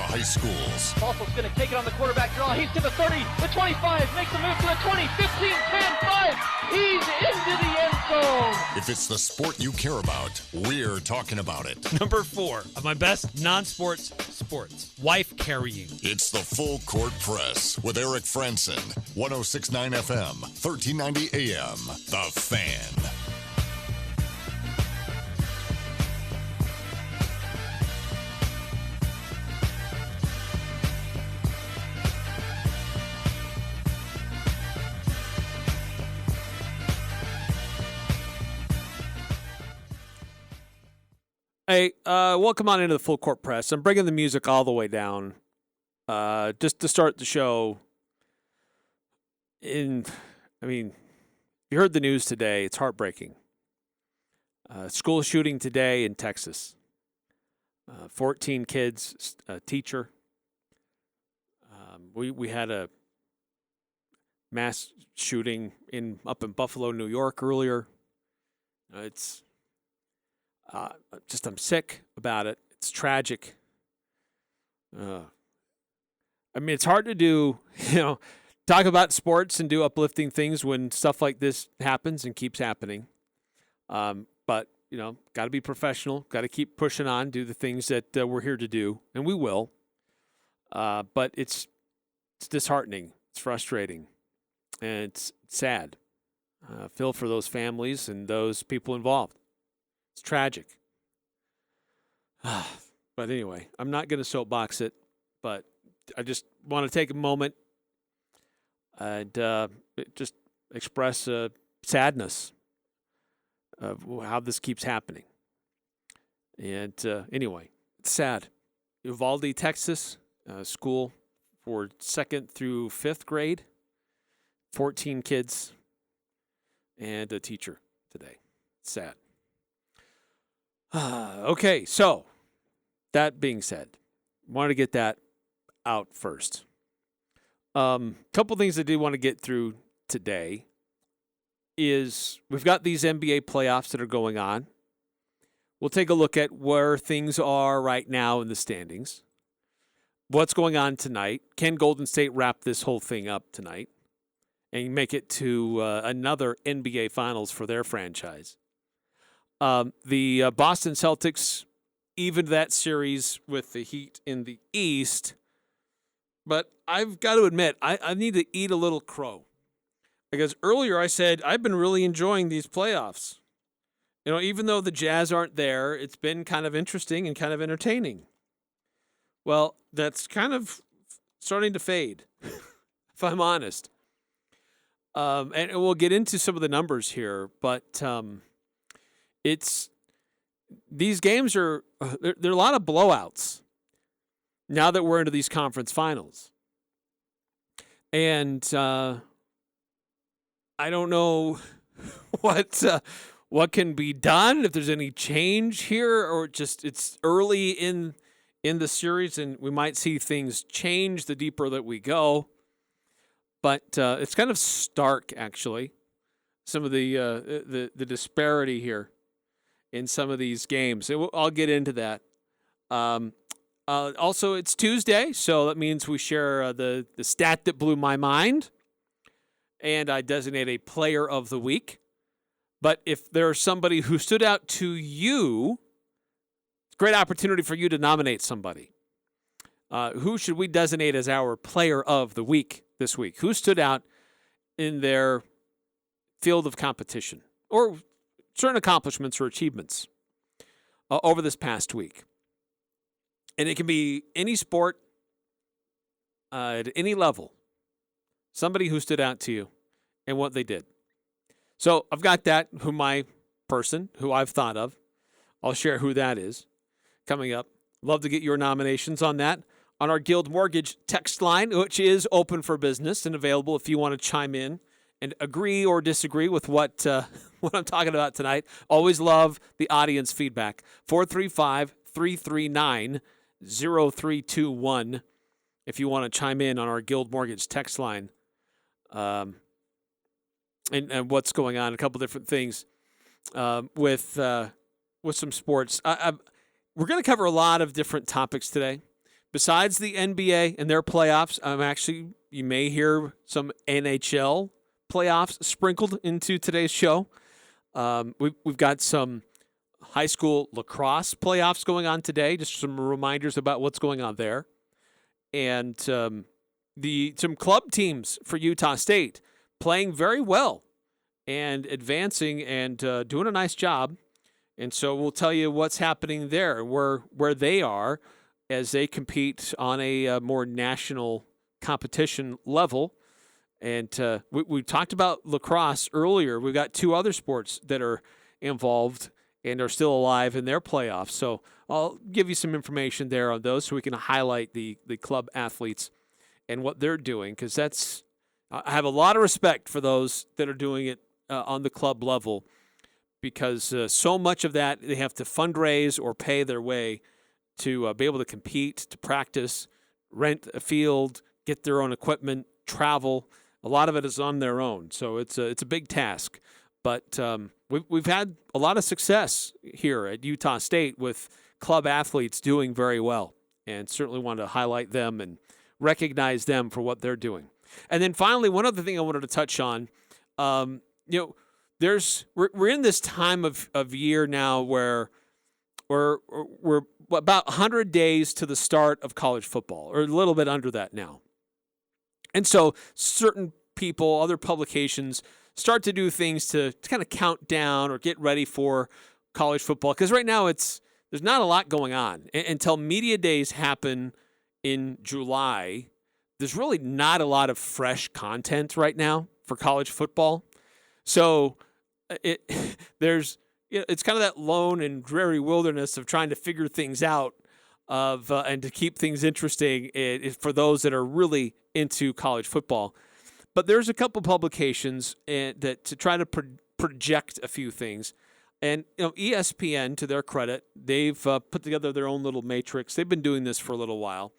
high schools. Balsa's going to take it on the quarterback draw. He's to the 30, the 25, makes a move to the 20, 15, 10, 5. He's into the end zone. If it's the sport you care about, we're talking about it. Number 4 of my best non-sports sports, wife carrying. It's the Full Court Press with Eric Franson, 106.9 FM, 1390 AM, The Fan. Hey, welcome on into the Full Court Press. I'm bringing the music all the way down just to start the show. You heard the news today. It's heartbreaking. School shooting today in Texas. 14 kids, a teacher. We had a mass shooting up in Buffalo, New York earlier. I'm sick about it. It's tragic. It's hard to do, talk about sports and do uplifting things when stuff like this happens and keeps happening. But, got to be professional, got to keep pushing on, do the things that we're here to do, and we will. But it's disheartening. It's frustrating. And it's sad. Feel for those families and those people involved. It's tragic. But anyway, I'm not going to soapbox it, but I just want to take a moment and just express sadness of how this keeps happening. And anyway, it's sad. Uvalde, Texas, school for 2nd through 5th grade, 14 kids, and a teacher today. It's sad. Okay, so that being said, wanted to get that out first. Couple things I do want to get through today is we've got these NBA playoffs that are going on. We'll take a look at where things are right now in the standings. What's going on tonight? Can Golden State wrap this whole thing up tonight and make it to another NBA Finals for their franchise? The Boston Celtics evened that series with the Heat in the East. But I've got to admit, I need to eat a little crow. Because earlier I said I've been really enjoying these playoffs. Even though the Jazz aren't there, it's been kind of interesting and kind of entertaining. Well, that's kind of starting to fade, if I'm honest. And we'll get into some of the numbers here, but these games are there are a lot of blowouts now that we're into these conference finals. And I don't know what can be done, if there's any change here, or just it's early in the series and we might see things change the deeper that we go. But it's kind of stark, actually, some of the disparity here in some of these games. I'll get into that. Also, it's Tuesday, so that means we share the stat that blew my mind, and I designate a player of the week. But if there's somebody who stood out to you, it's a great opportunity for you to nominate somebody. Who should we designate as our player of the week this week? Who stood out in their field of competition or certain accomplishments or achievements over this past week? And it can be any sport at any level. Somebody who stood out to you and what they did. So I've got that, who I've thought of. I'll share who that is coming up. Love to get your nominations on that on our Guild Mortgage text line, which is open for business and available if you want to chime in and agree or disagree with what I'm talking about tonight. Always love the audience feedback. 435-339-0321 if you want to chime in on our Guild Mortgage text line. And what's going on, a couple different things with some sports. We're going to cover a lot of different topics today besides the NBA and their playoffs, you may hear some NHL playoffs sprinkled into today's show. We've got some high school lacrosse playoffs going on today. Just some reminders about what's going on there, and some club teams for Utah State playing very well and advancing and doing a nice job. And so we'll tell you what's happening there, where they are as they compete on a more national competition level. And we talked about lacrosse earlier. We've got two other sports that are involved and are still alive in their playoffs. So I'll give you some information there on those so we can highlight the club athletes and what they're doing, because I have a lot of respect for those that are doing it on the club level, because so much of that they have to fundraise or pay their way to be able to compete, to practice, rent a field, get their own equipment, travel. A lot of it is on their own, so it's a big task. But we've had a lot of success here at Utah State with club athletes doing very well, and certainly want to highlight them and recognize them for what they're doing. And then finally, one other thing I wanted to touch on, we're in this time of year now where we're about 100 days to the start of college football, or a little bit under that now. And so certain people, other publications, start to do things to kind of count down or get ready for college football. Because right now there's not a lot going on. Until media days happen in July, there's really not a lot of fresh content right now for college football. So it's kind of that lone and dreary wilderness of trying to figure things out and to keep things interesting for those that are really into college football. But there's a couple publications that to try to project a few things. And ESPN, to their credit, they've put together their own little matrix. They've been doing this for a little while.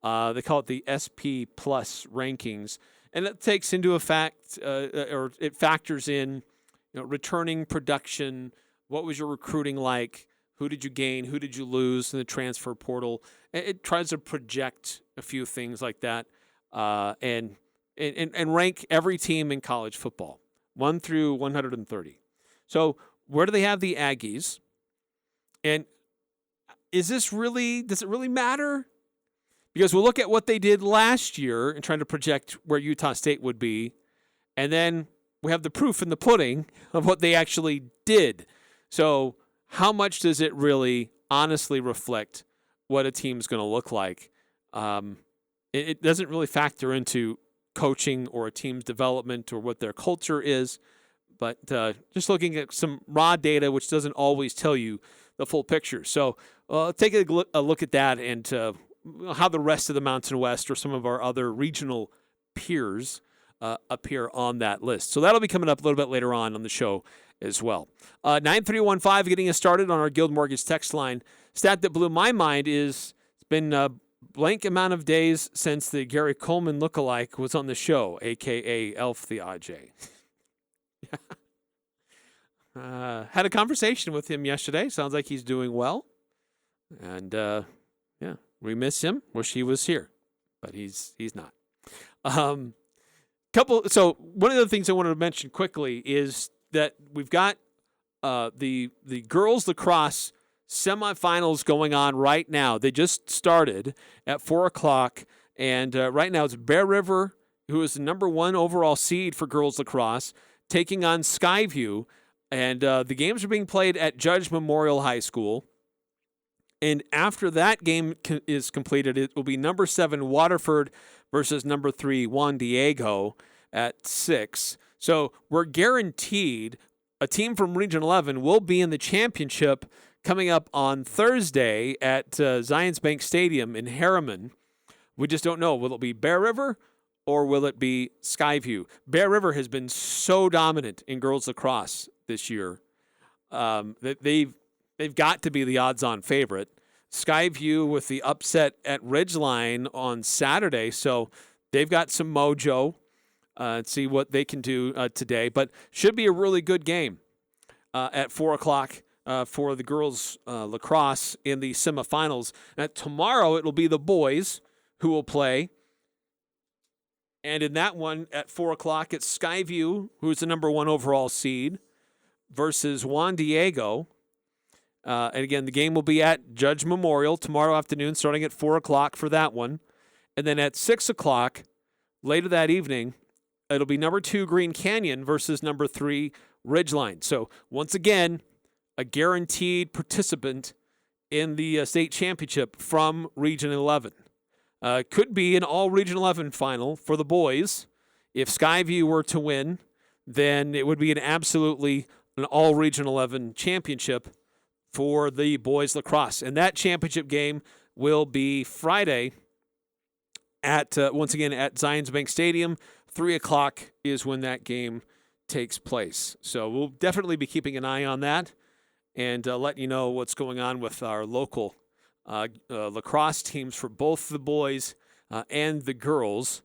They call it the SP Plus rankings, and it takes into effect or it factors in returning production. What was your recruiting like? Who did you gain? Who did you lose in the transfer portal? It tries to project a few things like that, and rank every team in college football, 1 through 130. So where do they have the Aggies? And does it really matter? Because we'll look at what they did last year and trying to project where Utah State would be, and then we have the proof in the pudding of what they actually did. So how much does it really honestly reflect what a team's going to look like? It doesn't really factor into coaching or a team's development or what their culture is, but just looking at some raw data, which doesn't always tell you the full picture. So take a look at that and how the rest of the Mountain West or some of our other regional peers appear on that list. So that'll be coming up a little bit later on the show as well. 9315 getting us started on our Guild Mortgage text line. Stat that blew my mind is it's been a blank amount of days since the Gary Coleman lookalike was on the show, a.k.a. Elf the AJ. Had a conversation with him yesterday. Sounds like he's doing well. And, we miss him. Wish he was here. But he's not. So one of the things I wanted to mention quickly is that we've got the girls lacrosse semifinals going on right now. They just started at 4 o'clock, and right now it's Bear River, who is the number 1 overall seed for girls lacrosse, taking on Skyview, and the games are being played at Judge Memorial High School. And after that game is completed, it will be number 7 Waterford versus number 3 Juan Diego at 6. So we're guaranteed a team from Region 11 will be in the championship coming up on Thursday at Zions Bank Stadium in Harriman. We just don't know. Will it be Bear River or will it be Skyview? Bear River has been so dominant in girls lacrosse this year that they've got to be the odds-on favorite. Skyview with the upset at Ridgeline on Saturday, so they've got some mojo. See what they can do today. But should be a really good game at 4 o'clock for the girls lacrosse in the semifinals. Now, tomorrow it will be the boys who will play. And in that one at 4 o'clock, it's Skyview, who's the number 1 overall seed, versus Juan Diego. And again, the game will be at Judge Memorial tomorrow afternoon, starting at 4 o'clock for that one. And then at 6 o'clock, later that evening, it'll be number 2 Green Canyon versus number 3 Ridgeline. So once again, a guaranteed participant in the state championship from Region 11. Could be an all Region 11 final for the boys. If Skyview were to win, then it would be an all Region 11 championship for the boys lacrosse. And that championship game will be Friday at, once again, at Zions Bank Stadium. 3 o'clock is when that game takes place. So we'll definitely be keeping an eye on that and letting you know what's going on with our local lacrosse teams for both the boys and the girls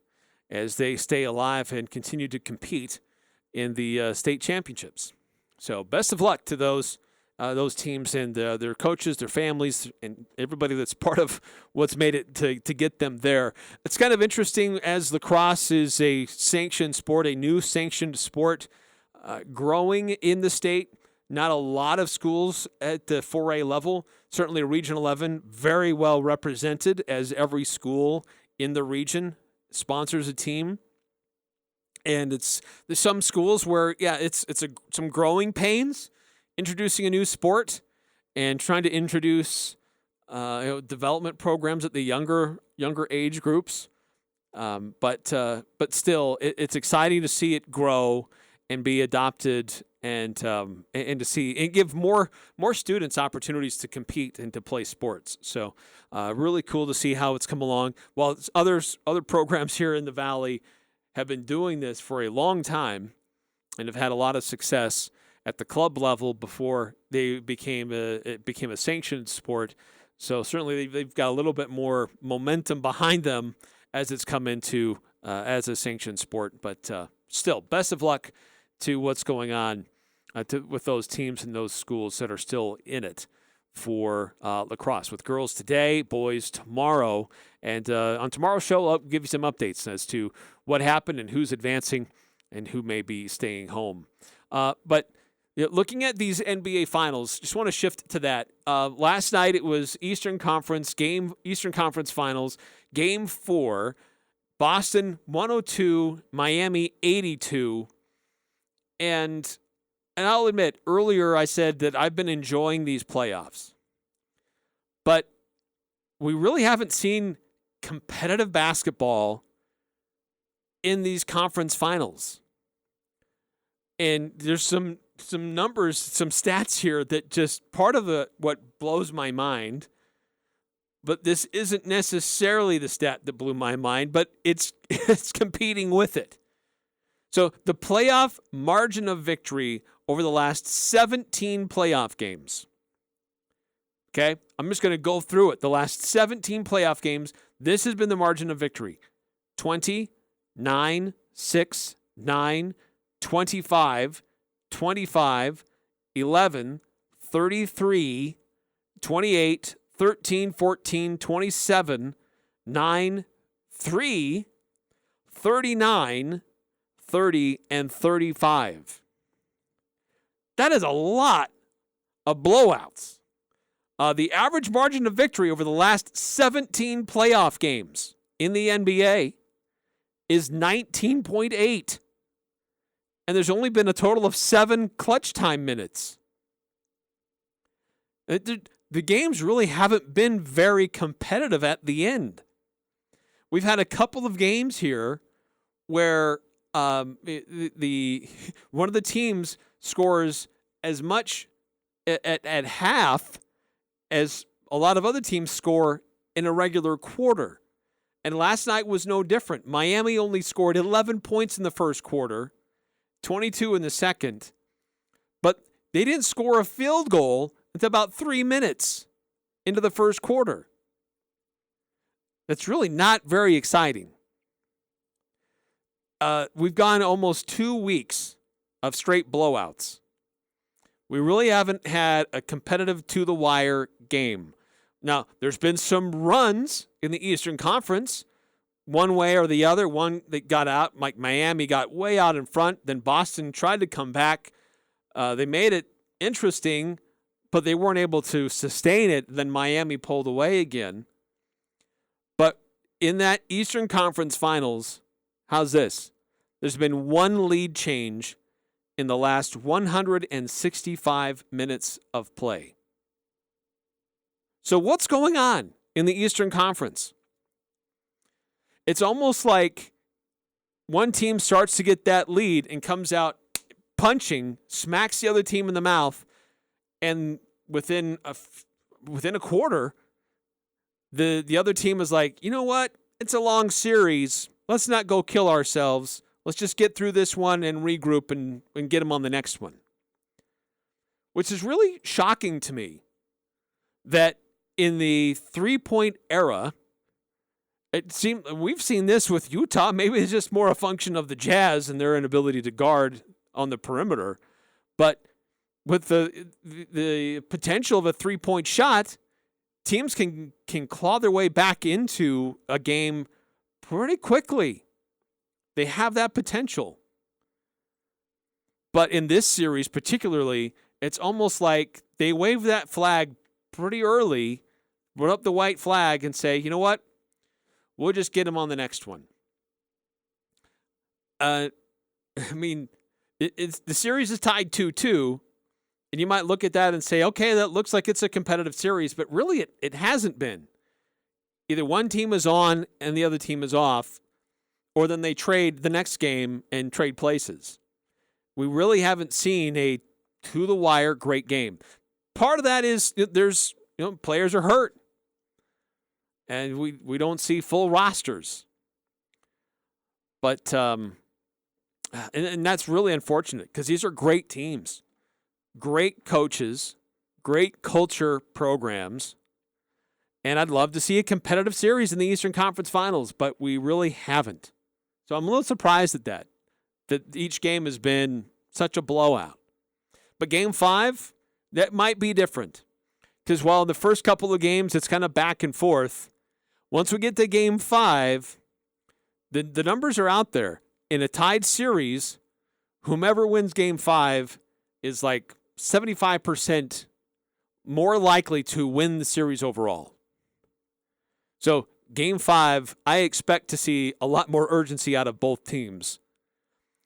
as they stay alive and continue to compete in the state championships. So best of luck to those teams and their coaches, their families, and everybody that's part of what's made it to get them there. It's kind of interesting as lacrosse is a sanctioned sport, a new sanctioned sport growing in the state. Not a lot of schools at the 4A level. Certainly Region 11, very well represented as every school in the region sponsors a team. And there's some schools where, it's some growing pains introducing a new sport and trying to introduce development programs at the younger age groups. But still, it's exciting to see it grow and be adopted and to see and give more students opportunities to compete and to play sports. So really cool to see how it's come along. While other programs here in the Valley have been doing this for a long time and have had a lot of success at the club level before it became a sanctioned sport. So certainly they've got a little bit more momentum behind them as it's come into as a sanctioned sport. But still, best of luck to what's going on with those teams and those schools that are still in it for lacrosse. With girls today, boys tomorrow. And on tomorrow's show, I'll give you some updates as to what happened and who's advancing and who may be staying home. But looking at these NBA Finals, just want to shift to that. Last night it was Eastern Conference Finals, Game 4, Boston 102, Miami 82. And I'll admit, earlier I said that I've been enjoying these playoffs. But we really haven't seen competitive basketball in these conference finals. And there's some numbers, some stats here that just part of what blows my mind. But this isn't necessarily the stat that blew my mind, but it's competing with it. So the playoff margin of victory over the last 17 playoff games. Okay? I'm just going to go through it. The last 17 playoff games, this has been the margin of victory. 20, 9, 6, 9, 25, 25, 11, 33, 28, 13, 14, 27, 9, 3, 39, 30, and 35. That is a lot of blowouts. The average margin of victory over the last 17 playoff games in the NBA is 19.8. And there's only been a total of 7 clutch time minutes. The games really haven't been very competitive at the end. We've had a couple of games here where one of the teams scores as much at half as a lot of other teams score in a regular quarter. And last night was no different. Miami only scored 11 points in the first quarter, 22 in the second, but they didn't score a field goal until about 3 minutes into the first quarter. That's really not very exciting. We've gone almost 2 weeks of straight blowouts. We really haven't had a competitive to-the-wire game. Now, there's been some runs in the Eastern Conference, one way or the other. One that got out, like Miami got way out in front. Then Boston tried to come back. They made it interesting, but they weren't able to sustain it. Then Miami pulled away again. But in that Eastern Conference Finals, how's this? There's been one lead change in the last 165 minutes of play. So what's going on in the Eastern Conference? It's almost like one team starts to get that lead and comes out punching, smacks the other team in the mouth, and within a quarter, the other team is like, you know what? It's a long series. Let's not go kill ourselves. Let's just get through this one and regroup and get them on the next one. Which is really shocking to me that in the three-point era, it seemed we've seen this with Utah. Maybe it's just more a function of the Jazz and their inability to guard on the perimeter. But with the potential of a three-point shot, teams can claw their way back into a game pretty quickly. They have that potential. But in this series particularly, it's almost like they wave that flag pretty early, put up the white flag and say, you know what? We'll just get them on the next one. I mean, the series is tied 2-2, and you might look at that and say, okay, that looks like it's a competitive series, but really it hasn't been. Either one team is on and the other team is off, or then they trade the next game and trade places. We really haven't seen a to-the-wire great game. Part of that is there's players are hurt, and we don't see full rosters. But and that's really unfortunate because these are great teams, great coaches, great culture programs, and I'd love to see a competitive series in the Eastern Conference Finals, but we really haven't. So I'm a little surprised at that each game has been such a blowout. But Game 5, that might be different because while in the first couple of games it's kind of back and forth, once we get to Game 5, the numbers are out there. In a tied series, whomever wins Game 5 is like 75% more likely to win the series overall. So Game 5, I expect to see a lot more urgency out of both teams.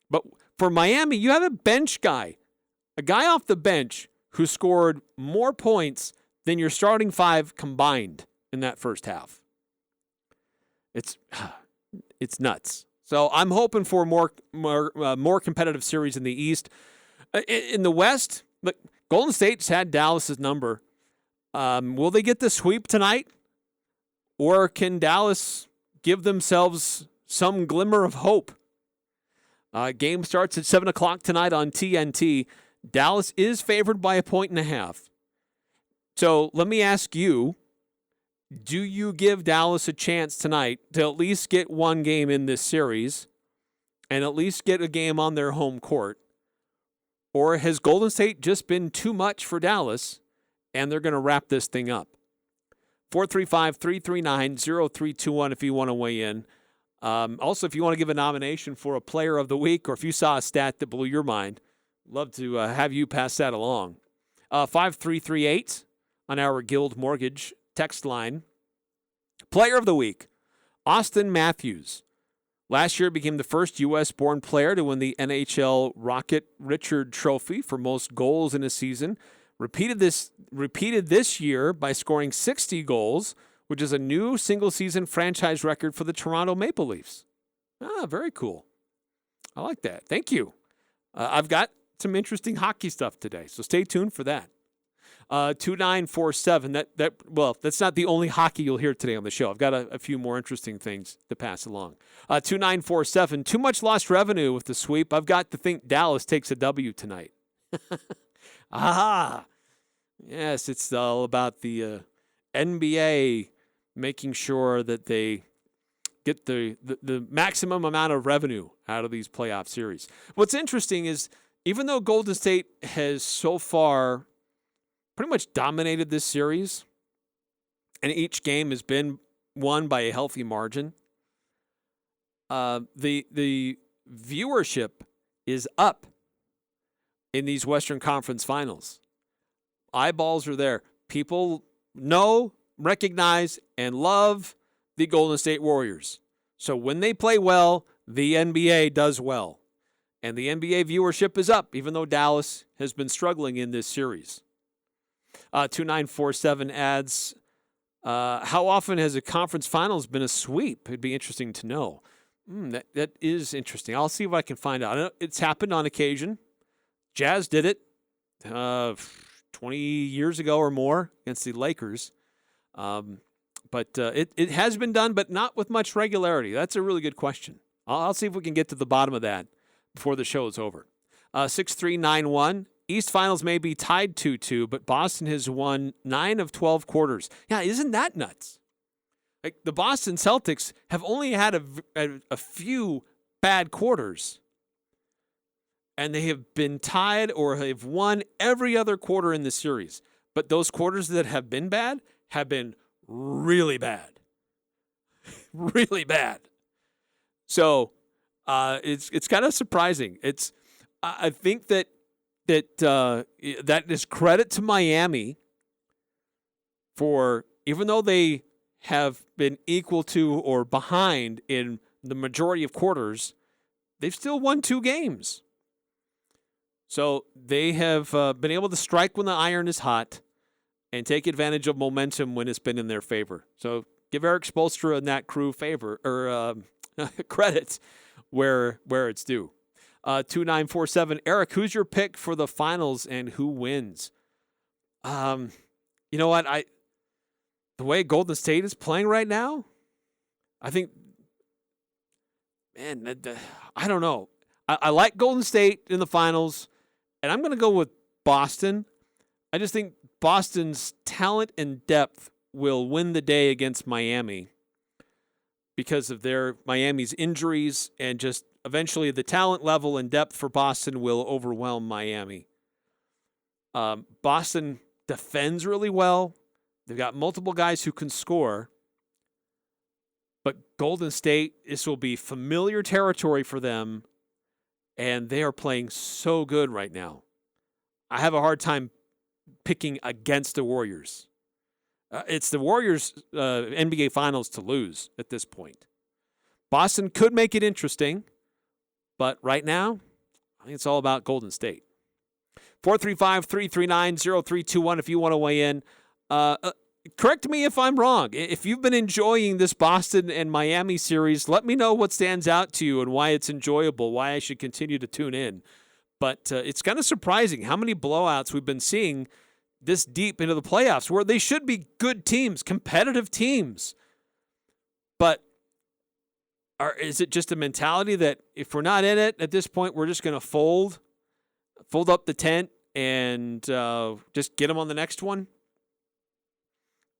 But for Miami, you have a bench guy, a guy off the bench who scored more points than your starting five combined in that first half. It's nuts. So I'm hoping for more competitive series in the East. In the West, look, Golden State's had Dallas's number. Will they get the sweep tonight? Or can Dallas give themselves some glimmer of hope? Game starts at 7 o'clock tonight on TNT. Dallas is favored by 1.5. So let me ask you, do you give Dallas a chance tonight to at least get one game in this series and at least get a game on their home court? Or has Golden State just been too much for Dallas and they're going to wrap this thing up? 435-339-0321 if you want to weigh in. Also, if you want to give a nomination for a player of the week or if you saw a stat that blew your mind, love to have you pass that along. 5338 on our Guild Mortgage text line. Player of the week, Austin Matthews. Last year became the first U.S.-born player to win the NHL Rocket Richard Trophy for most goals in a season. Repeated this year by scoring 60 goals, which is a new single-season franchise record for the Toronto Maple Leafs. Very cool. I like that. Thank you. I've got some interesting hockey stuff today, so stay tuned for that. 2947. That's not the only hockey you'll hear today on the show. I've got a few more interesting things to pass along. 2947. Too much lost revenue with the sweep. I've got to think Dallas takes a W tonight. Aha! Yes, it's all about the NBA making sure that they get the maximum amount of revenue out of these playoff series. What's interesting is even though Golden State has so far pretty much dominated this series, and each game has been won by a healthy margin, the viewership is up in these Western Conference Finals. Eyeballs are there. People know, recognize, and love the Golden State Warriors. So when they play well, the NBA does well. And the NBA viewership is up, even though Dallas has been struggling in this series. 2947 adds, how often has a conference finals been a sweep? It'd be interesting to know. That is interesting. I'll see if I can find out. I know it's happened on occasion. Jazz did it 20 years ago or more against the Lakers. But it has been done, but not with much regularity. That's a really good question. I'll see if we can get to the bottom of that before the show is over. 6391. East Finals may be tied 2-2, but Boston has won 9 of 12 quarters. Yeah, isn't that nuts? Like, the Boston Celtics have only had a few bad quarters, and they have been tied or have won every other quarter in the series. But those quarters that have been bad have been really bad. Really bad. So it's kind of surprising. I think that is credit to Miami for, even though they have been equal to or behind in the majority of quarters, they've still won 2 games. So they have been able to strike when the iron is hot and take advantage of momentum when it's been in their favor. So give Eric Spoelstra and that crew credit where it's due. 2947. Eric, who's your pick for the finals and who wins? You know what? The way Golden State is playing right now, I think, man, I don't know. I like Golden State in the finals, and I'm going to go with Boston. I just think Boston's talent and depth will win the day against Miami because of Miami's injuries, and just eventually the talent level and depth for Boston will overwhelm Miami. Boston defends really well. They've got multiple guys who can score. But Golden State, this will be familiar territory for them, and they are playing so good right now. I have a hard time picking against the Warriors. It's the Warriors' NBA Finals to lose at this point. Boston could make it interesting, but right now, I think it's all about Golden State. 435-339-0321 if you want to weigh in. Correct me if I'm wrong. If you've been enjoying this Boston and Miami series, let me know what stands out to you and why it's enjoyable, why I should continue to tune in. But it's kind of surprising how many blowouts we've been seeing this deep into the playoffs, where they should be good teams, competitive teams. But is it just a mentality that if we're not in it at this point, we're just going to fold up the tent and just get them on the next one?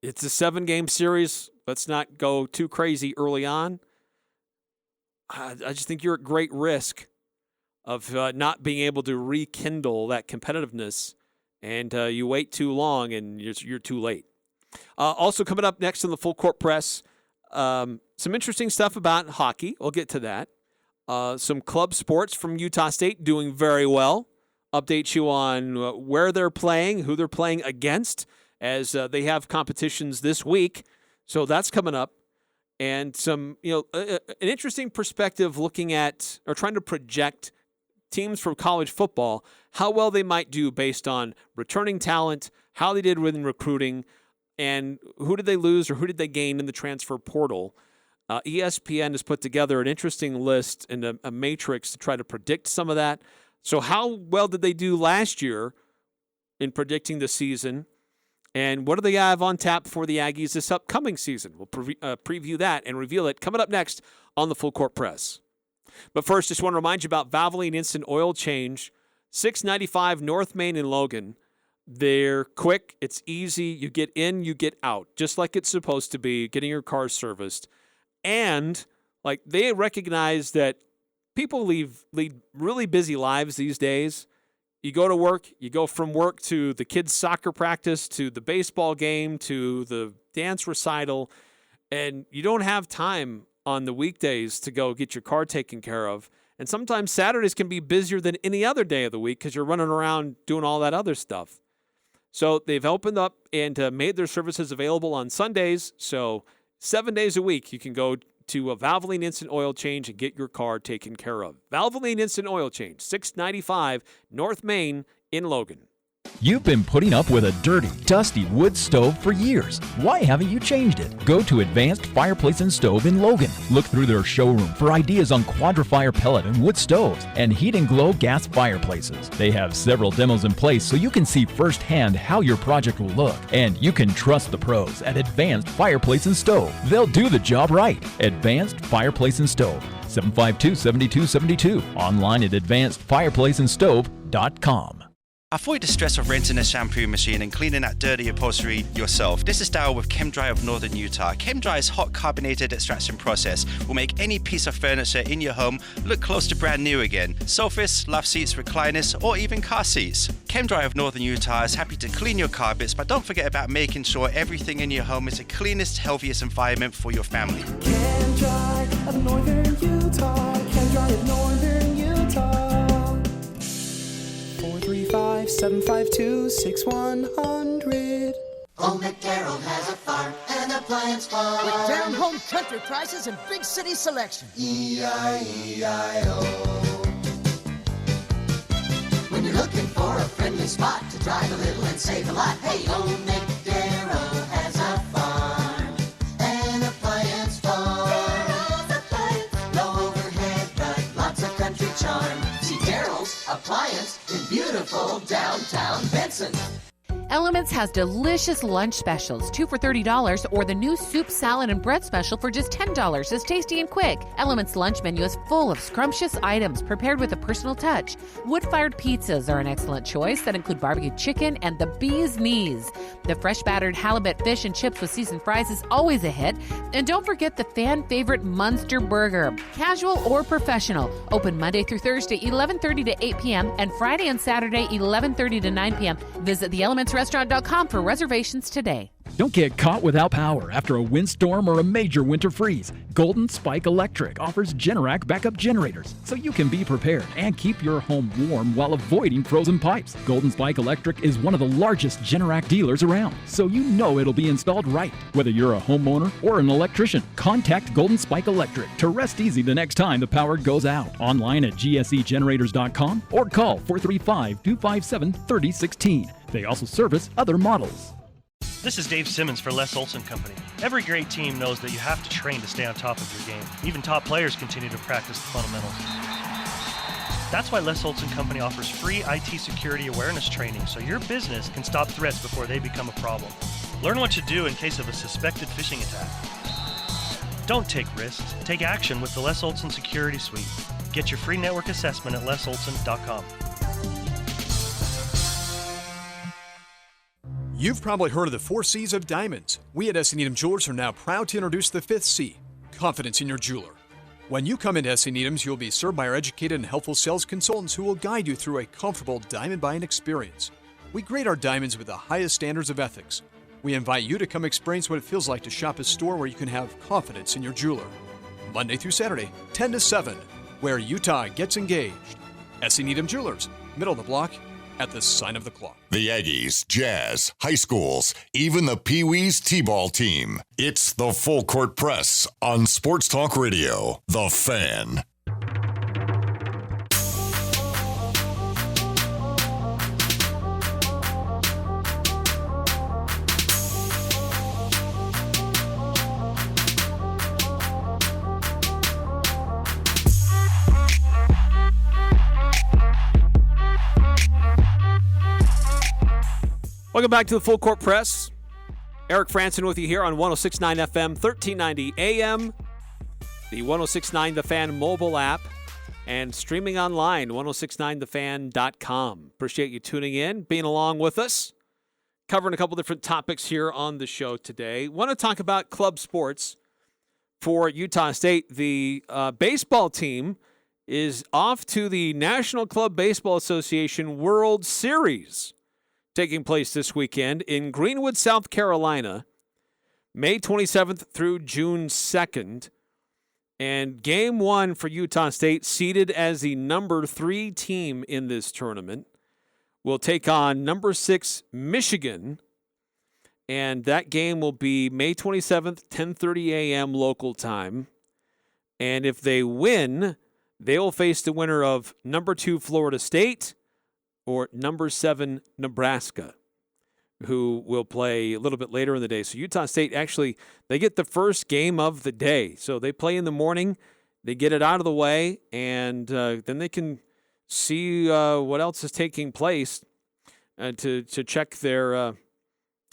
It's a 7-game series. Let's not go too crazy early on. I just think you're at great risk of not being able to rekindle that competitiveness, and you wait too long and you're too late. Also coming up next on the Full Court Press, some interesting stuff about hockey. We'll get to that. Some club sports from Utah State doing very well. Update you on where they're playing, who they're playing against, as they have competitions this week. So that's coming up. And some, an interesting perspective looking at or trying to project teams from college football, how well they might do based on returning talent, how they did within recruiting, and who did they lose or who did they gain in the transfer portal. ESPN has put together an interesting list and a matrix to try to predict some of that. So how well did they do last year in predicting the season? And what do they have on tap for the Aggies this upcoming season? We'll preview that and reveal it coming up next on the Full Court Press. But first, just want to remind you about Valvoline Instant Oil Change, 695 North Main in Logan. They're quick. It's easy. You get in, you get out, just like it's supposed to be, getting your car serviced. And they recognize that people lead really busy lives these days, You go to work, you go from work to the kids' soccer practice, to the baseball game, to the dance recital, and you don't have time on the weekdays to go get your car taken care of. And sometimes Saturdays can be busier than any other day of the week because you're running around doing all that other stuff. So they've opened up and made their services available on Sundays. So 7 days a week, you can go to a Valvoline Instant Oil Change and get your car taken care of. Valvoline Instant Oil Change, 695 North Main in Logan. You've been putting up with a dirty, dusty wood stove for years. Why haven't you changed it? Go to Advanced Fireplace and Stove in Logan. Look through their showroom for ideas on Quadra-Fire pellet and wood stoves and Heat and Glow gas fireplaces. They have several demos in place so you can see firsthand how your project will look. And you can trust the pros at Advanced Fireplace and Stove. They'll do the job right. Advanced Fireplace and Stove, 752-7272. Online at advancedfireplaceandstove.com. Avoid the stress of renting a shampoo machine and cleaning that dirty upholstery yourself. This is Daryl with ChemDry of Northern Utah. ChemDry's hot carbonated extraction process will make any piece of furniture in your home look close to brand new again. Sofas, love seats, recliners, or even car seats. ChemDry of Northern Utah is happy to clean your carpets, but don't forget about making sure everything in your home is the cleanest, healthiest environment for your family. ChemDry of Northern Utah. ChemDry of Northern Utah. 435-752-6100. Old McDarrell has a farm and an appliance farm. With down-home country prices and big city selection. E-I-E-I-O. When you're looking for a friendly spot to drive a little and save a lot, hey, Old McDarrell has a farm. An appliance farm. Darrell's Appliance. Low overhead, but lots of country charm. See Darrell's Appliance in beautiful downtown Benson. Elements has delicious lunch specials, 2 for $30, or the new soup, salad, and bread special for just $10. It's tasty and quick. Elements' lunch menu is full of scrumptious items prepared with a personal touch. Wood-fired pizzas are an excellent choice that include barbecue chicken and the bee's knees. The fresh battered halibut fish and chips with seasoned fries is always a hit. And don't forget the fan-favorite Munster Burger. Casual or professional. Open Monday through Thursday, 11:30 to 8 p.m. and Friday and Saturday, 11:30 to 9 p.m. Visit theelementsrestaurant.com for reservations today. Don't get caught without power after a windstorm or a major winter freeze. Golden Spike Electric offers Generac backup generators so you can be prepared and keep your home warm while avoiding frozen pipes. Golden Spike Electric is one of the largest Generac dealers around, so you know it'll be installed right. Whether you're a homeowner or an electrician, contact Golden Spike Electric to rest easy the next time the power goes out. Online at gsegenerators.com or call 435-257-3016. They also service other models. This is Dave Simmons for Les Olson Company. Every great team knows that you have to train to stay on top of your game. Even top players continue to practice the fundamentals. That's why Les Olson Company offers free IT security awareness training so your business can stop threats before they become a problem. Learn what to do in case of a suspected phishing attack. Don't take risks. Take action with the Les Olson Security Suite. Get your free network assessment at lesolson.com. You've probably heard of the 4 C's of diamonds. We at S.E. Needham Jewelers are now proud to introduce the 5th C, confidence in your jeweler. When you come into S.E. Needham's, you'll be served by our educated and helpful sales consultants who will guide you through a comfortable diamond buying experience. We grade our diamonds with the highest standards of ethics. We invite you to come experience what it feels like to shop a store where you can have confidence in your jeweler. Monday through Saturday, 10 to 7, where Utah gets engaged. S.E. Needham Jewelers, middle of the block, at the sign of the clock. The Aggies, Jazz, high schools, even the Pee Wee's T-ball team. It's the Full Court Press on Sports Talk Radio, The Fan. Welcome back to the Full Court Press. Eric Franson with you here on 106.9 FM, 1390 AM, the 106.9 The Fan mobile app, and streaming online, 1069thefan.com. Appreciate you tuning in, being along with us, covering a couple different topics here on the show today. Want to talk about club sports for Utah State. The baseball team is off to the National Club Baseball Association World Series taking place this weekend in Greenwood, South Carolina, May 27th through June 2nd. And game one for Utah State, seeded as the number 3 team in this tournament, will take on number 6 Michigan. And that game will be May 27th, 10:30 a.m. local time. And if they win, they will face the winner of number 2 Florida State or number 7 Nebraska, who will play a little bit later in the day. So Utah State, actually, they get the first game of the day. So they play in the morning, they get it out of the way, and then they can see what else is taking place to check their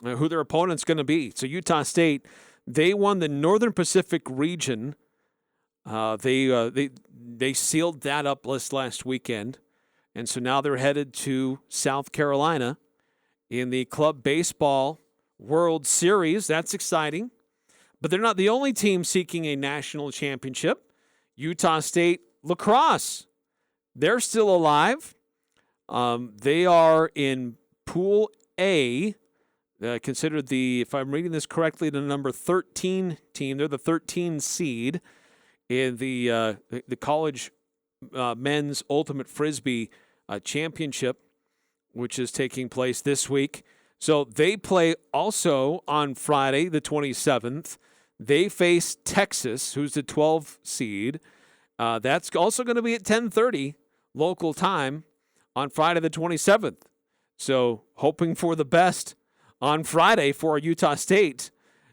who their opponent's going to be. So Utah State, they won the Northern Pacific region. They sealed that up last weekend, and so now they're headed to South Carolina in the Club Baseball World Series. That's exciting. But they're not the only team seeking a national championship. Utah State lacrosse, they're still alive. They are in Pool A, considered if I'm reading this correctly, the number 13 team. They're the 13 seed in the college men's ultimate frisbee championship, which is taking place this week. So they play also on Friday, the 27th. They face Texas, who's the 12 seed. That's also going to be at 10:30 local time on Friday, the 27th. So hoping for the best on Friday for Utah State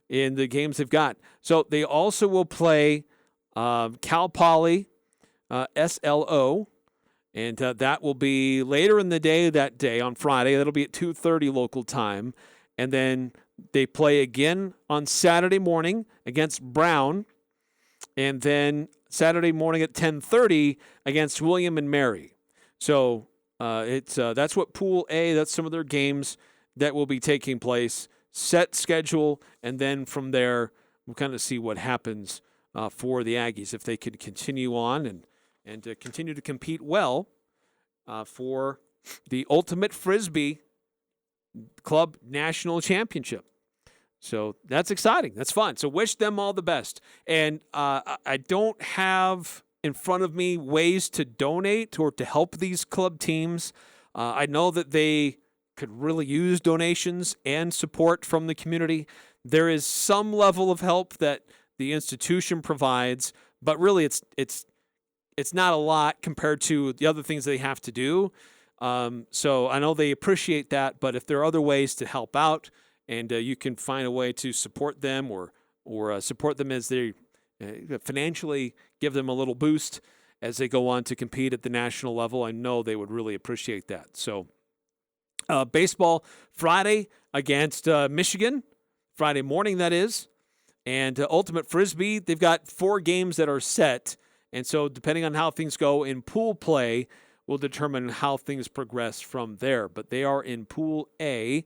in the games they've got. So they also will play Cal Poly, SLO, and that will be later in the day that day on Friday. That'll be at 2:30 local time. And then they play again on Saturday morning against Brown. And then Saturday morning at 10:30 against William and Mary. So that's what Pool A, that's some of their games that will be taking place. Set schedule, and then from there we'll kind of see what happens for the Aggies, if they could continue on and continue to compete well for the Ultimate Frisbee Club National Championship. So that's exciting. That's fun. So wish them all the best. And I don't have in front of me ways to donate or to help these club teams. I know that they could really use donations and support from the community. There is some level of help that the institution provides, but really it's not a lot compared to the other things they have to do. So I know they appreciate that, but if there are other ways to help out and you can find a way to support them or support them as they financially give them a little boost as they go on to compete at the national level, I know they would really appreciate that. So baseball Friday against Michigan, Friday morning that is, and Ultimate Frisbee, they've got 4 games that are set, and so depending on how things go in pool play will determine how things progress from there. But they are in Pool A,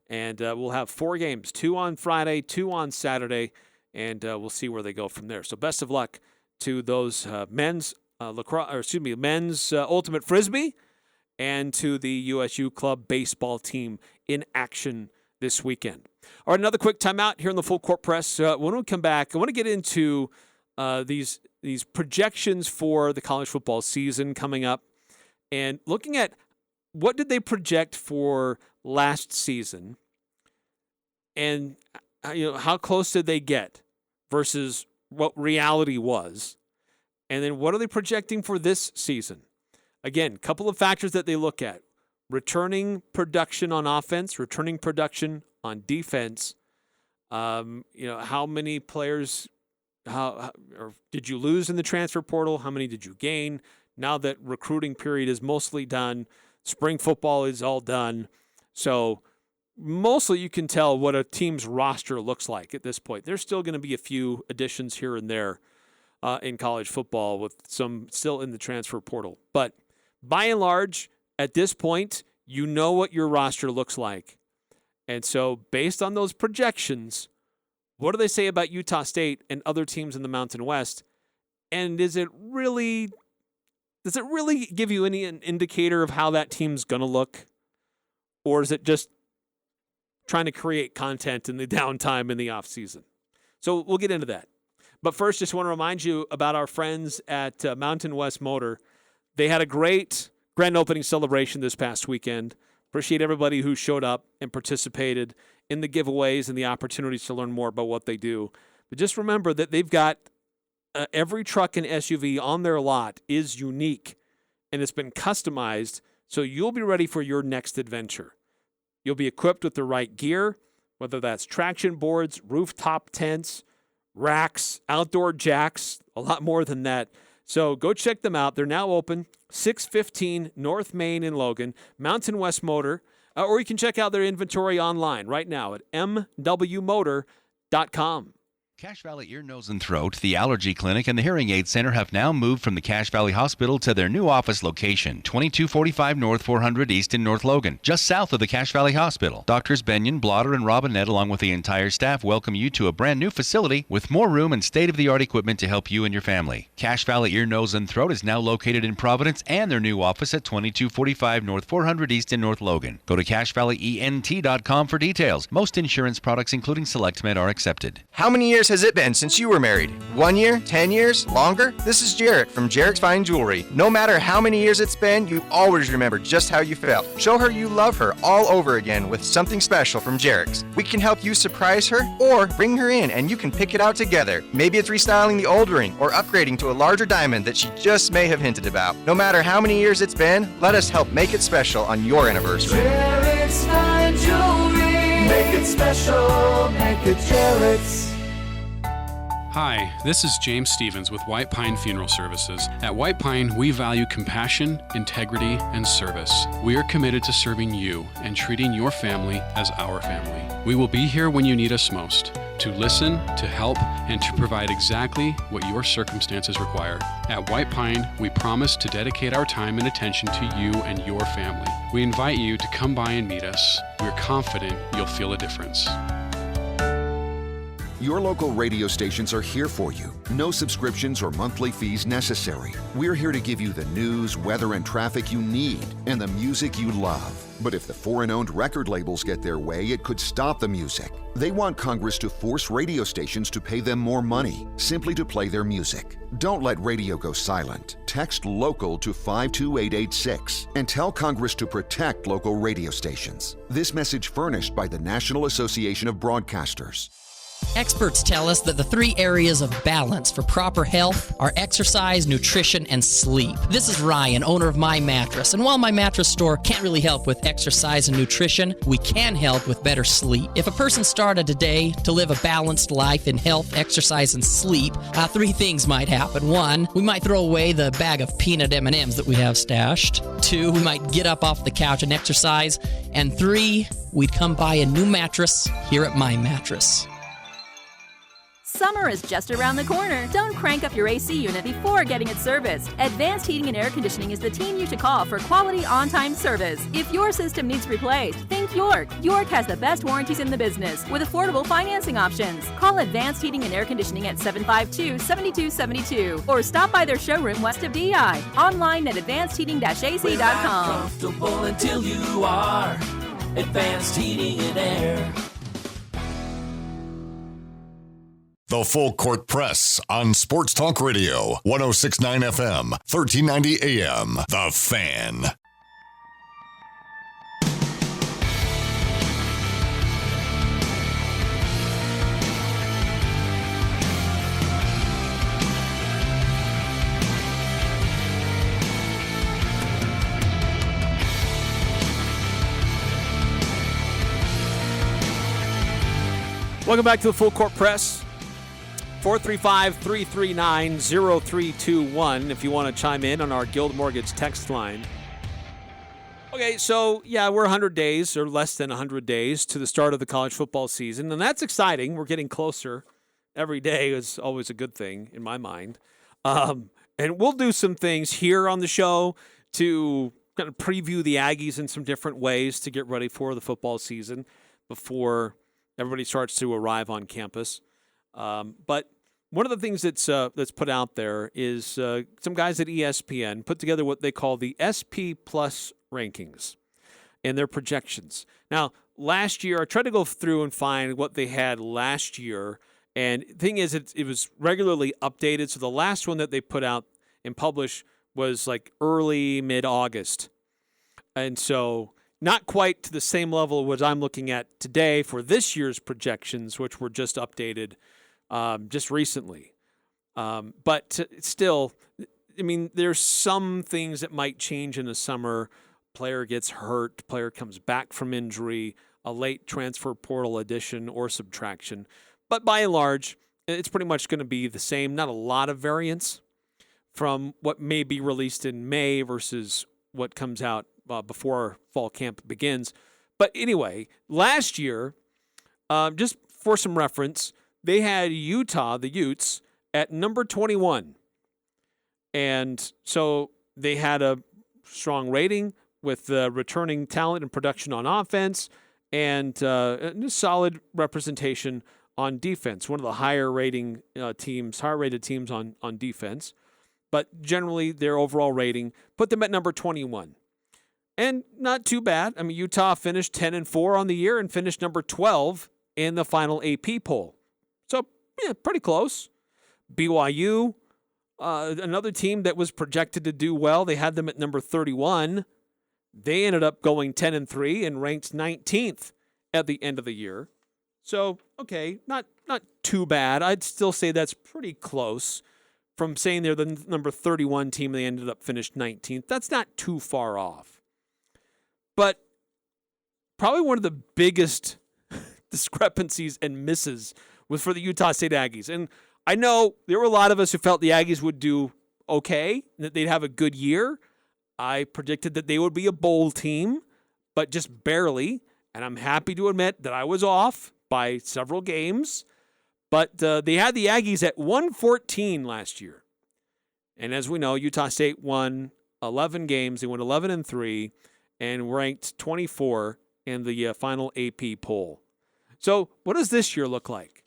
and we'll have 4 games, 2 on Friday, 2 on Saturday, and we'll see where they go from there. So best of luck to those men's men's Ultimate Frisbee, and to the USU Club baseball team in action this weekend. All right, another quick timeout here in the Full Court Press. When we come back, I want to get into these projections for the college football season coming up, and looking at what did they project for last season, and how close did they get versus what reality was, and then what are they projecting for this season? Again, a couple of factors that they look at: returning production on offense, returning production on defense. How many players or did you lose in the transfer portal? How many did you gain? Now that recruiting period is mostly done, spring football is all done. So mostly you can tell what a team's roster looks like at this point. There's still going to be a few additions here and there in college football, with some still in the transfer portal. But by and large, at this point, you know what your roster looks like. And so based on those projections, what do they say about Utah State and other teams in the Mountain West? And is it really does it really give you any indicator of how that team's going to look? Or is it just trying to create content in the downtime in the offseason? So we'll get into that. But first, just want to remind you about our friends at Mountain West Motor. They had a great grand opening celebration this past weekend. Appreciate everybody who showed up and participated in the giveaways and the opportunities to learn more about what they do. But just remember that they've got every truck and SUV on their lot is unique, and it's been customized so you'll be ready for your next adventure. You'll be equipped with the right gear, whether that's traction boards, rooftop tents, racks, outdoor jacks, a lot more than that. So go check them out. They're now open, 615 North Main in Logan, Mountain West Motor, or you can check out their inventory online right now at mwmotor.com. Cache Valley Ear, Nose, and Throat, the Allergy Clinic, and the Hearing Aid Center have now moved from the Cache Valley Hospital to their new office location, 2245 North 400 East in North Logan, just south of the Cache Valley Hospital. Doctors Benyon, Blotter, and Robinette, along with the entire staff, welcome you to a brand new facility with more room and state-of-the-art equipment to help you and your family. Cache Valley Ear, Nose, and Throat is now located in Providence and their new office at 2245 North 400 East in North Logan. Go to CacheValleyENT.com for details. Most insurance products, including SelectMed, are accepted. How many years has it been since you were married? 1 year? 10 years? Longer? This is Jarek from Jarek's Fine Jewelry. No matter how many years it's been, you always remember just how you felt. Show her you love her all over again with something special from Jarek's. We can help you surprise her or bring her in and you can pick it out together. Maybe it's restyling the old ring or upgrading to a larger diamond that she just may have hinted about. No matter how many years it's been, let us help make it special on your anniversary. Jarek's Fine Jewelry. Make it special. Make it Jarek's. Hi, this is James Stevens with White Pine Funeral Services. At White Pine, we value compassion, integrity, and service. We are committed to serving you and treating your family as our family. We will be here when you need us most, to listen, to help, and to provide exactly what your circumstances require. At White Pine, we promise to dedicate our time and attention to you and your family. We invite you to come by and meet us. We're confident you'll feel a difference. Your local radio stations are here for you. No subscriptions or monthly fees necessary. We're here to give you the news, weather, and traffic you need, and the music you love. But if the foreign-owned record labels get their way, it could stop the music. They want Congress to force radio stations to pay them more money, simply to play their music. Don't let radio go silent. Text LOCAL to 52886 and tell Congress to protect local radio stations. This message furnished by the National Association of Broadcasters. Experts tell us that the 3 areas of balance for proper health are exercise, nutrition, and sleep. This is Ryan, owner of My Mattress, and while My Mattress store can't really help with exercise and nutrition, we can help with better sleep. If a person started today to live a balanced life in health, exercise, and sleep, 3 things might happen. 1, we might throw away the bag of peanut M&Ms that we have stashed. 2, we might get up off the couch and exercise. And 3, we'd come buy a new mattress here at My Mattress. Summer is just around the corner. Don't crank up your AC unit before getting it serviced. Advanced Heating and Air Conditioning is the team you should call for quality on-time service. If your system needs replaced, think York. York has the best warranties in the business with affordable financing options. Call Advanced Heating and Air Conditioning at 752-7272 or stop by their showroom west of DI. Online at advancedheating-ac.com. We're not comfortable until you are. Advanced Heating and Air. The Full Court Press on Sports Talk Radio, 106.9 FM, 1390 AM. The Fan. Welcome back to the Full Court Press. 435-339-0321 if you want to chime in on our Guild Mortgage text line. Okay, so, yeah, we're 100 days or less than 100 days to the start of the college football season, and that's exciting. We're getting closer. Every day is always a good thing in my mind. And we'll do some things here on the show to kind of preview the Aggies in some different ways to get ready for the football season before everybody starts to arrive on campus. But one of the things that's put out there is some guys at ESPN put together what they call the SP Plus rankings and their projections. Now, last year, I tried to go through and find what they had last year. And the thing is, it was regularly updated. So the last one that they put out and published was like early, mid-August. And so not quite to the same level of what I'm looking at today for this year's projections, which were just updated just recently. But still, I mean, there's some things that might change in the summer. Player gets hurt, player comes back from injury, a late transfer portal addition or subtraction. But by and large, it's pretty much going to be the same. Not a lot of variance from what may be released in May versus what comes out before fall camp begins. But anyway, last year, just for some reference, they had Utah, the Utes, at number 21. And so they had a strong rating with returning talent and production on offense and a solid representation on defense. One of the higher rated teams on defense. But generally, their overall rating put them at number 21. And not too bad. I mean, Utah finished 10-4 on the year and finished number 12 in the final AP poll. So, yeah, pretty close. BYU, another team that was projected to do well. They had them at number 31. They ended up going 10-3 and ranked 19th at the end of the year. So, okay, not too bad. I'd still say that's pretty close. From saying they're the number 31 team, they ended up finished 19th. That's not too far off. But probably one of the biggest discrepancies and misses was for the Utah State Aggies. And I know there were a lot of us who felt the Aggies would do okay, that they'd have a good year. I predicted that they would be a bowl team, but just barely. And I'm happy to admit that I was off by several games. But they had the Aggies at 114 last year. And as we know, Utah State won 11 games. They went 11-3 and ranked 24 in the final AP poll. So what does this year look like?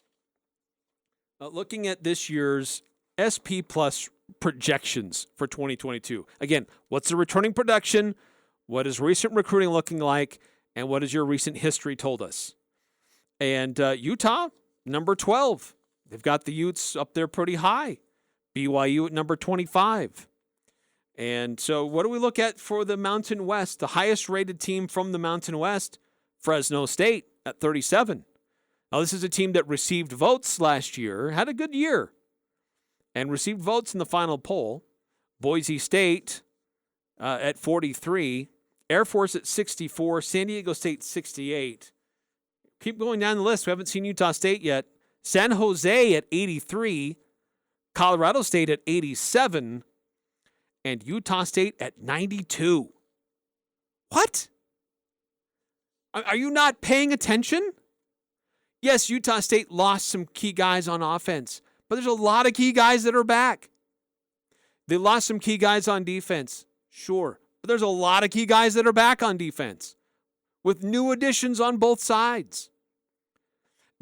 Looking at this year's SP Plus projections for 2022. Again, what's the returning production? What is recent recruiting looking like? And what has your recent history told us? And Utah, number 12. They've got the Utes up there pretty high. BYU at number 25. And so what do we look at for the Mountain West? The highest rated team from the Mountain West, Fresno State at 37. Now, this is a team that received votes last year, had a good year, and received votes in the final poll. Boise State at 43. Air Force at 64. San Diego State 68. Keep going down the list. We haven't seen Utah State yet. San Jose at 83. Colorado State at 87. And Utah State at 92. What? Are you not paying attention? Yes, Utah State lost some key guys on offense, but there's a lot of key guys that are back. They lost some key guys on defense, sure, but there's a lot of key guys that are back on defense with new additions on both sides.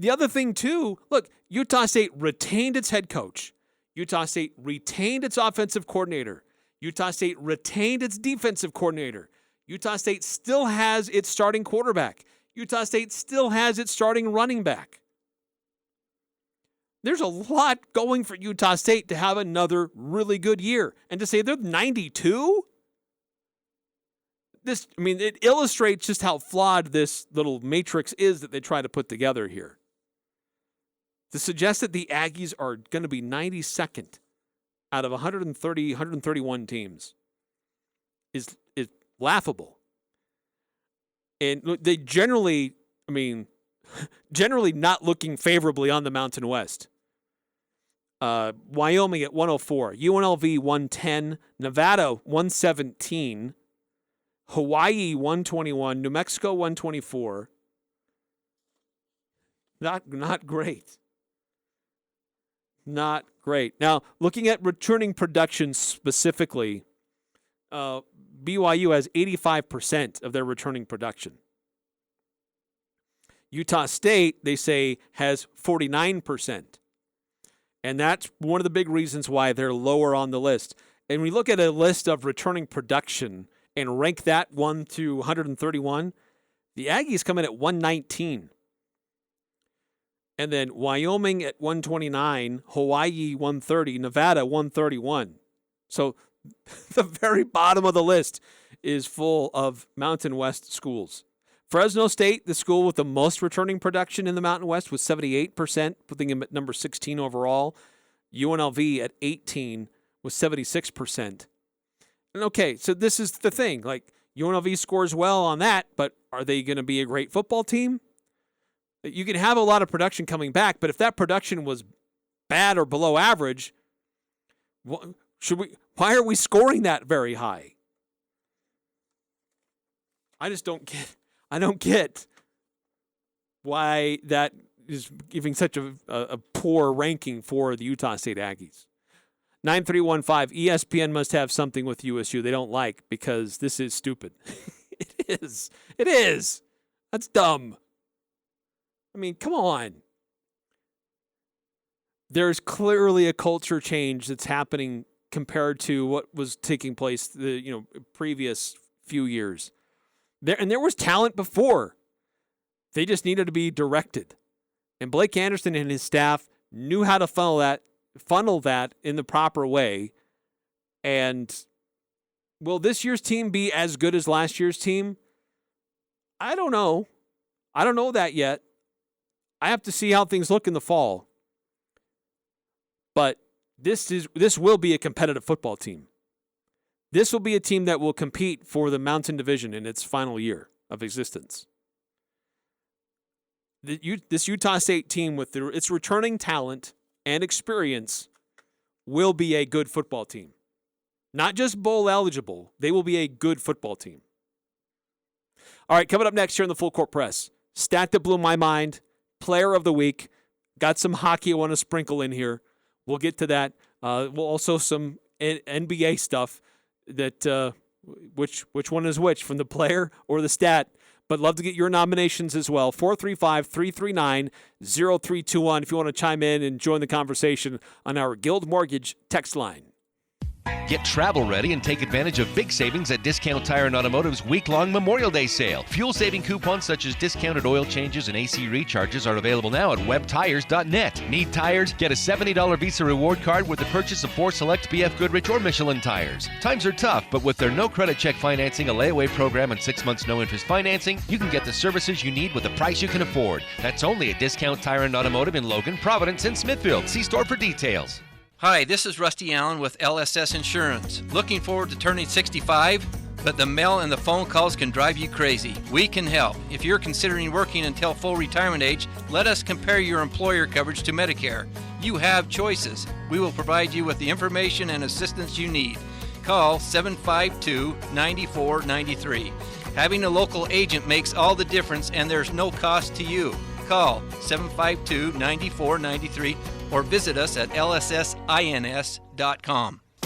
The other thing, too, look, Utah State retained its head coach. Utah State retained its offensive coordinator. Utah State retained its defensive coordinator. Utah State still has its starting quarterback. Utah State still has its starting running back. There's a lot going for Utah State to have another really good year. And to say they're 92? It illustrates just how flawed this little matrix is that they try to put together here. To suggest that the Aggies are going to be 92nd out of 131 teams is laughable. And they generally not looking favorably on the Mountain West. Wyoming at 104, UNLV 110, Nevada 117, Hawaii 121, New Mexico 124. Not great. Not great. Now, looking at returning production specifically, BYU has 85% of their returning production. Utah State, they say, has 49%. And that's one of the big reasons why they're lower on the list. And we look at a list of returning production and rank that 1 to 131, the Aggies come in at 119. And then Wyoming at 129, Hawaii 130, Nevada 131. So the very bottom of the list is full of Mountain West schools. Fresno State, the school with the most returning production in the Mountain West, was 78%, putting him at number 16 overall. UNLV at 18 was 76%. And okay, so this is the thing. Like, UNLV scores well on that, but are they going to be a great football team? You can have a lot of production coming back, but if that production was bad or below average, why are we scoring that very high? I don't get why that is giving such a poor ranking for the Utah State Aggies. 9315, ESPN must have something with USU they don't like because this is stupid. It is. It is. That's dumb. I mean, come on. There's clearly a culture change that's happening compared to what was taking place the previous few years. There was talent before. They just needed to be directed. And Blake Anderson and his staff knew how to funnel that in the proper way. And will this year's team be as good as last year's team? I don't know. I don't know that yet. I have to see how things look in the fall. But this will be a competitive football team. This will be a team that will compete for the Mountain Division in its final year of existence. This Utah State team with its returning talent and experience will be a good football team. Not just bowl eligible. They will be a good football team. All right, coming up next here in the Full Court Press. Stat that blew my mind. Player of the week. Got some hockey I want to sprinkle in here. We'll get to that. We'll also some NBA stuff. That which one is which, from the player or the stat? But love to get your nominations as well. 435-339-0321 if you want to chime in and join the conversation on our Guild Mortgage text line. Get travel ready and take advantage of big savings at Discount Tire and Automotive's week-long Memorial Day sale. Fuel-saving coupons such as discounted oil changes and AC recharges are available now at webtires.net. Need tires? Get a $70 Visa reward card with the purchase of 4 select BF Goodrich or Michelin tires. Times are tough, but with their no credit check financing, a layaway program, and 6 months no-interest financing, you can get the services you need with the price you can afford. That's only at Discount Tire and Automotive in Logan, Providence, and Smithfield. See store for details. Hi, this is Rusty Allen with LSS Insurance. Looking forward to turning 65? But the mail and the phone calls can drive you crazy. We can help. If you're considering working until full retirement age, let us compare your employer coverage to Medicare. You have choices. We will provide you with the information and assistance you need. Call 752-9493. Having a local agent makes all the difference, and there's no cost to you. Call 752-9493 or visit us at lssins.com.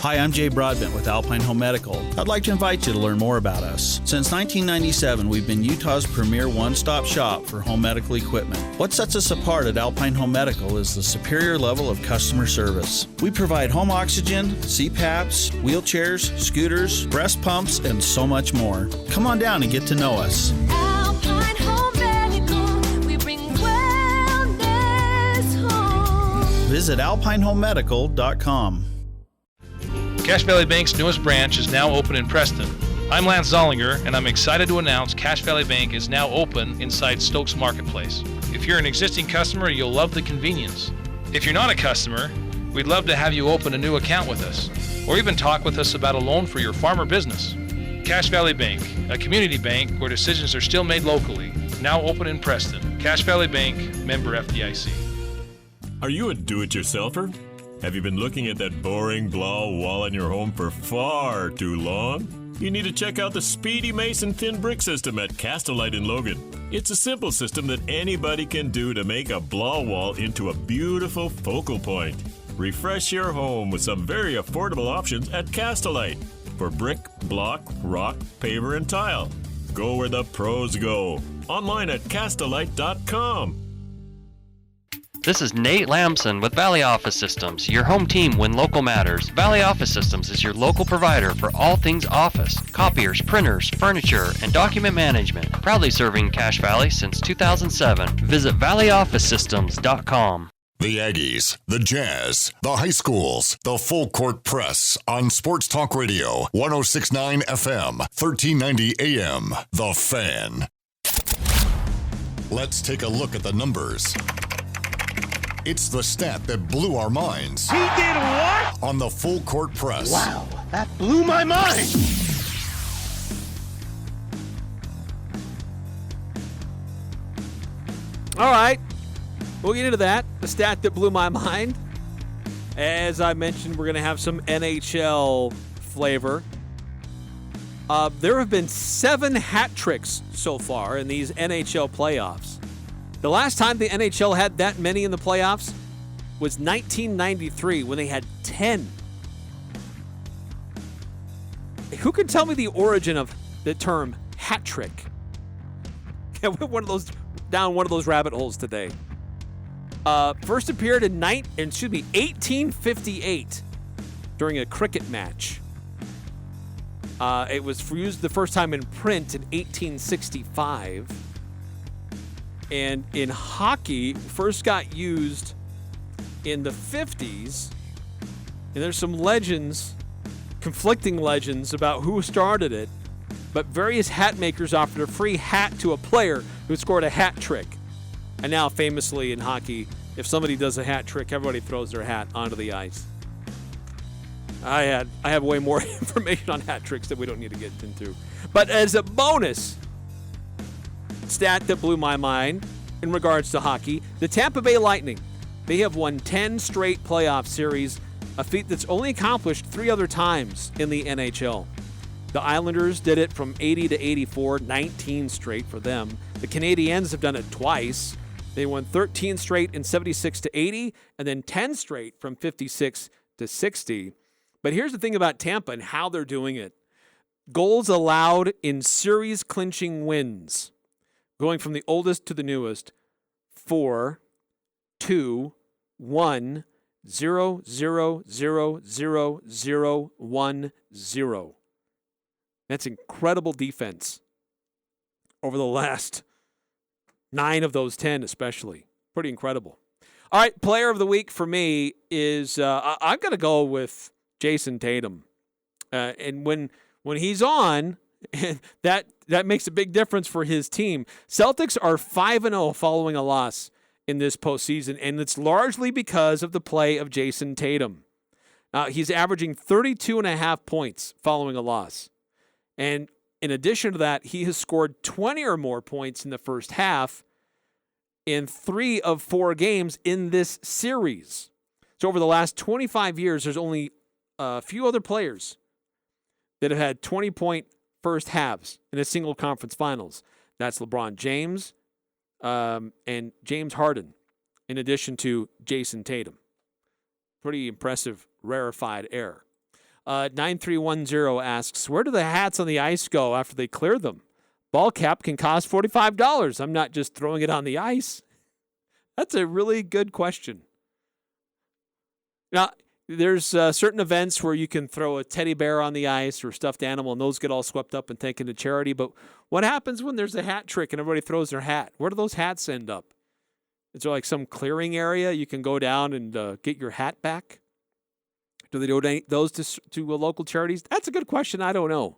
Hi, I'm Jay Broadbent with Alpine Home Medical. I'd like to invite you to learn more about us. Since 1997, we've been Utah's premier one-stop shop for home medical equipment. What sets us apart at Alpine Home Medical is the superior level of customer service. We provide home oxygen, CPAPs, wheelchairs, scooters, breast pumps, and so much more. Come on down and get to know us. Alpine Home Medical, we bring wellness home. Visit alpinehomemedical.com. Cache Valley Bank's newest branch is now open in Preston. I'm Lance Zollinger, and I'm excited to announce Cache Valley Bank is now open inside Stokes Marketplace. If you're an existing customer, you'll love the convenience. If you're not a customer, we'd love to have you open a new account with us, or even talk with us about a loan for your farm or business. Cache Valley Bank, a community bank where decisions are still made locally, now open in Preston. Cache Valley Bank, member FDIC. Are you a do-it-yourselfer? Have you been looking at that boring blah wall in your home for far too long? You need to check out the Speedy Mason Thin Brick System at Castellite in Logan. It's a simple system that anybody can do to make a blah wall into a beautiful focal point. Refresh your home with some very affordable options at Castellite for brick, block, rock, paver, and tile. Go where the pros go. Online at castellite.com. This is Nate Lamson with Valley Office Systems, your home team when local matters. Valley Office Systems is your local provider for all things office, copiers, printers, furniture, and document management. Proudly serving Cache Valley since 2007. Visit valleyofficesystems.com. The Aggies, the Jazz, the high schools, the full court press on Sports Talk Radio, 106.9 FM, 1390 AM. The Fan. Let's take a look at the numbers. It's the stat that blew our minds. He did what? On the full court press. Wow, that blew my mind. All right. We'll get into that. The stat that blew my mind. As I mentioned, we're going to have some NHL flavor. There have been 7 hat tricks so far in these NHL playoffs. The last time the NHL had that many in the playoffs was 1993 when they had 10. Who can tell me the origin of the term hat trick? We're down one of those rabbit holes today. First appeared in 1858 during a cricket match. It was used the first time in print in 1865. And in hockey, first got used in the 50s. And there's some legends, conflicting legends about who started it. But various hat makers offered a free hat to a player who scored a hat trick. And now, famously in hockey, if somebody does a hat trick, everybody throws their hat onto the ice. I have way more information on hat tricks that we don't need to get into. But as a bonus stat that blew my mind in regards to hockey, the Tampa Bay Lightning, they have won 10 straight playoff series, a feat that's only accomplished 3 other times in the NHL. The Islanders did it from 80 to 84, 19 straight for them. The Canadiens have done it twice. They won 13 straight in 76 to 80, and then 10 straight from 56 to 60. But here's the thing about Tampa and how they're doing it. Goals allowed in series-clinching wins, going from the oldest to the newest, 4, 2, 1, 0, 0, 0, 0, 0, 1, 0. That's incredible defense over the last 9 of those 10 especially. Pretty incredible. All right, player of the week for me is I'm going to go with Jason Tatum. And when he's on, that makes a big difference for his team. Celtics are 5-0 following a loss in this postseason, and it's largely because of the play of Jason Tatum. He's averaging 32.5 points following a loss. And in addition to that, he has scored 20 or more points in the first half in 3 of 4 games in this series. So over the last 25 years, there's only a few other players that have had 20-point first halves in a single conference finals. That's LeBron James and James Harden, in addition to Jason Tatum. Pretty impressive, rarefied air. 9310 asks, where do the hats on the ice go after they clear them? Ball cap can cost $45. I'm not just throwing it on the ice. That's a really good question. Now, there's certain events where you can throw a teddy bear on the ice or a stuffed animal, and those get all swept up and taken to charity. But what happens when there's a hat trick and everybody throws their hat? Where do those hats end up? Is there like some clearing area you can go down and get your hat back? Do they donate those to local charities? That's a good question. I don't know.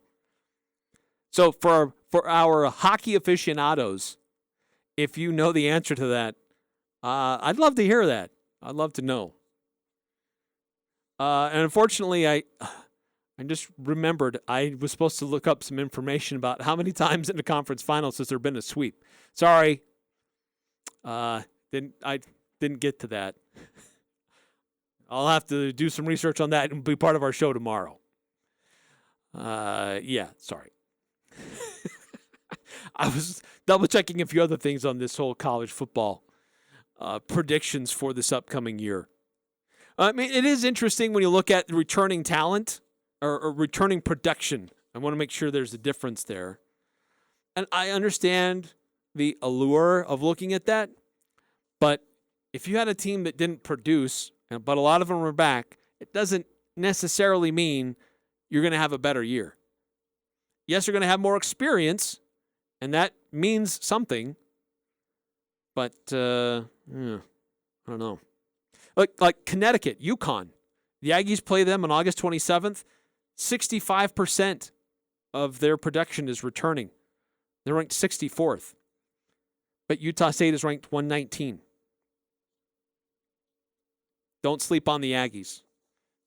So for our hockey aficionados, if you know the answer to that, I'd love to hear that. I'd love to know. And unfortunately, I just remembered I was supposed to look up some information about how many times in the conference finals has there been a sweep. Sorry, I didn't get to that. I'll have to do some research on that and be part of our show tomorrow. Yeah, sorry. I was double-checking a few other things on this whole college football predictions for this upcoming year. I mean, it is interesting when you look at returning talent or returning production. I want to make sure there's a difference there. And I understand the allure of looking at that, but if you had a team that didn't produce, but a lot of them are back, it doesn't necessarily mean you're going to have a better year. Yes, you're going to have more experience, and that means something. But, I don't know. Like Connecticut, UConn. The Aggies play them on August 27th. 65% of their production is returning. They're ranked 64th. But Utah State is ranked 119. Don't sleep on the Aggies.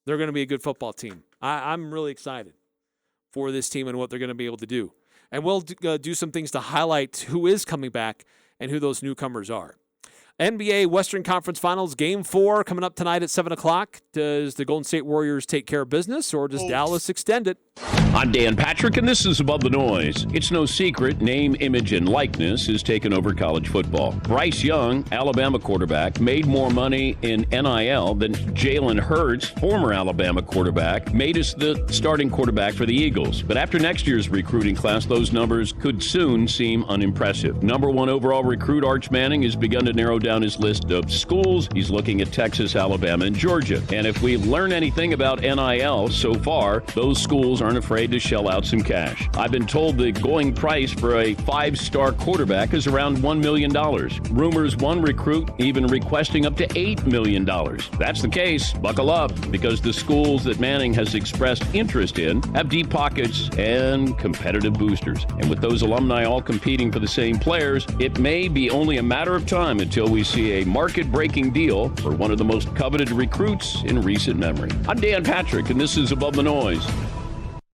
They're going to be a good football team. I'm really excited for this team and what they're going to be able to do. And we'll do some things to highlight who is coming back and who those newcomers are. NBA Western Conference Finals Game 4 coming up tonight at 7 o'clock. Does the Golden State Warriors take care of business, or does Dallas extend it? I'm Dan Patrick, and this is Above the Noise. It's no secret name, image, and likeness has taken over college football. Bryce Young, Alabama quarterback, made more money in NIL than Jalen Hurts, former Alabama quarterback, made us the starting quarterback for the Eagles. But after next year's recruiting class, those numbers could soon seem unimpressive. Number 1 overall recruit Arch Manning has begun to narrow down his list of schools. He's looking at Texas, Alabama, and Georgia. And if we learn anything about NIL so far, those schools aren't afraid to shell out some cash. I've been told the going price for a 5-star quarterback is around $1 million. Rumors one recruit even requesting up to $8 million. That's the case. Buckle up, because the schools that Manning has expressed interest in have deep pockets and competitive boosters. And with those alumni all competing for the same players, it may be only a matter of time until we see a market-breaking deal for one of the most coveted recruits in recent memory. I'm Dan Patrick, and this is Above the Noise.